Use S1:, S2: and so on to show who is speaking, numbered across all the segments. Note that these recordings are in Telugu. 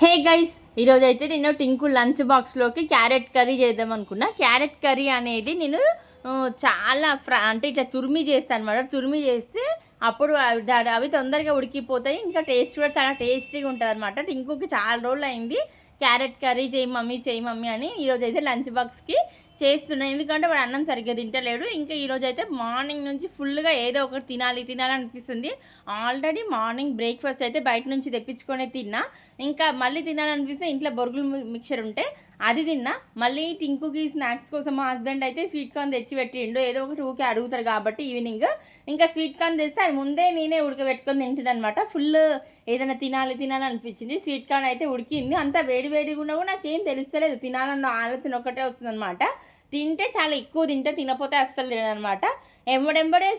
S1: హే గైస్, ఈరోజు అయితే నేను టింకు లంచ్ బాక్స్లోకి క్యారెట్ కర్రీ చేద్దాం అనుకున్నా. క్యారెట్ కర్రీ అనేది నేను చాలా అంటే ఇట్లా తురిమి చేస్తాను అనమాట. తురిమి చేస్తే అప్పుడు అవి తొందరగా ఉడికిపోతాయి. ఇంకా టేస్ట్ కూడా చాలా టేస్టీగా ఉంటుంది అనమాట. టింకుకి చాలా రోజులు అయింది క్యారెట్ కర్రీ చేయి మమ్మీ అని. ఈరోజు అయితే లంచ్ బాక్స్కి చేస్తున్నాను, ఎందుకంటే వాడు అన్నం సరిగ్గా తింటలేడు. ఇంకా ఈరోజు అయితే మార్నింగ్ నుంచి ఫుల్గా ఏదో ఒకటి తినాలనిపిస్తుంది. ఆల్రెడీ మార్నింగ్ బ్రేక్ఫాస్ట్ అయితే బయట నుంచి తెప్పించుకొని తిన్నా. ఇంకా మళ్ళీ తినాలనిపిస్తే ఇంట్లో బొరుగులు మిక్చర్ ఉంటే అది తిన్నా. మళ్ళీ టింకుకి స్నాక్స్ కోసం మా హస్బెండ్ అయితే స్వీట్ కార్న్ తెచ్చి పెట్టిండు. ఏదో ఒకటి ఊకే అడుగుతారు కాబట్టి ఈవినింగ్ ఇంకా స్వీట్ కార్న్ తెస్తే అది ముందే నేనే ఉడకబెట్టుకొని తింటాను అనమాట. ఫుల్ ఏదైనా తినాలనిపించింది. స్వీట్ కార్న్ అయితే ఉడికింది. అంత వేడిగా ఉన్నా కూడా నాకేం తెలుస్తలేదు. తినాలన్న ఆలోచన ఒకటే వస్తుంది అనమాట. తింటే చాలా ఎక్కువ తినపోతే అస్సలు తినదనమాట. ఎంబడెంబడే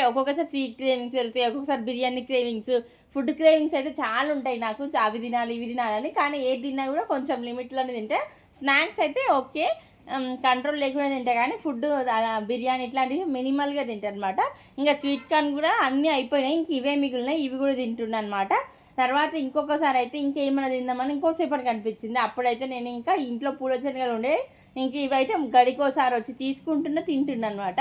S1: ఒక్కొక్కసారి స్వీట్ క్రేవింగ్స్ వెళ్తాయి, ఒక్కొక్కసారి బిర్యానీ క్రేవింగ్స్, ఫుడ్ క్రేవింగ్స్ అయితే చాలా ఉంటాయి నాకు. అవి తినాలి ఇవి తినాలని. కానీ ఏది తిన్నా కూడా కొంచెం లిమిట్లోనే తింటే. స్నాక్స్ అయితే ఓకే, కంట్రోల్ లేకుండా తింటా. కానీ ఫుడ్ బిర్యానీ ఇట్లాంటివి మినిమల్గా తింటా అనమాట. ఇంకా స్వీట్ కార్న్ కూడా అన్నీ అయిపోయినాయి. ఇంక ఇవే మిగిలినాయి, ఇవి కూడా తింటున్నా అనమాట. తర్వాత ఇంకొకసారి అయితే ఇంకేమైనా తిందామని ఇంకోసేపటికి అనిపించింది. అప్పుడైతే నేను ఇంకా ఇంట్లో పూల శనగలు ఉండే, ఇంక ఇవైతే గడికోసారి వచ్చి తింటున్నా అనమాట.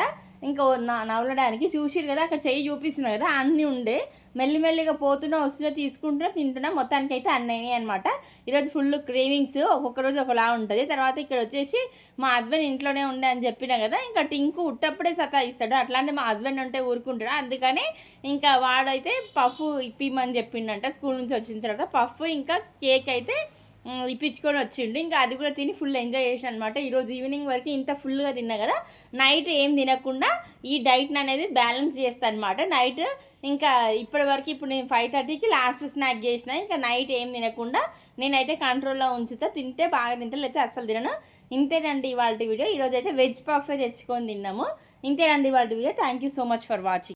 S1: ఇంకా నవలడానికి చూసిరు కదా, అక్కడ చెయ్యి చూపిస్తున్నా కదా, అన్నీ ఉండే. మెల్లిమెల్లిగా వస్తున్నా తింటున్నా. మొత్తానికి అయితే అన్నీ అనమాట. ఈరోజు ఫుల్ క్రేవింగ్స్, ఒక్కొక్క రోజు ఒకలా ఉంటుంది. తర్వాత ఇక్కడ వచ్చేసి మా హస్బెండ్ ఇంట్లోనే ఉండే అని చెప్పినా కదా, ఇంకా టింకు ఉట్టప్పుడే సతాయిస్తాడు. అట్లాంటి మా హస్బెండ్ ఉంటే ఊరుకుంటాడు. అందుకని ఇంకా వాడైతే పఫ్ ఇప్పిమని చెప్పిండంట. స్కూల్ నుంచి వచ్చిన తర్వాత పఫ్ ఇంకా కేక్ అయితే ఇప్పించుకొని వచ్చిండు. ఇంకా అది కూడా తిని ఫుల్ ఎంజాయ్ చేసాను అనమాట. ఈరోజు ఈవినింగ్ వరకు ఇంత ఫుల్గా తిన్నా కదా, నైట్ ఏం తినకుండా ఈ డైట్ని అనేది బ్యాలెన్స్ చేస్తాను అనమాట. నైట్ ఇంకా ఇప్పుడు నేను 5:30కి లాస్ట్ స్నాక్ చేసిన. ఇంకా నైట్ ఏం తినకుండా నేనైతే కంట్రోల్లో ఉంచుతా. తింటే బాగా తింటా, లేకపోతే అస్సలు తినను. ఇంతేనండి ఇవాళ వీడియో. ఈరోజు అయితే వెజ్ పఫ్ తెచ్చుకొని తిన్నాము. ఇంతేనండి ఇవాళ video. Thank you so much for watching.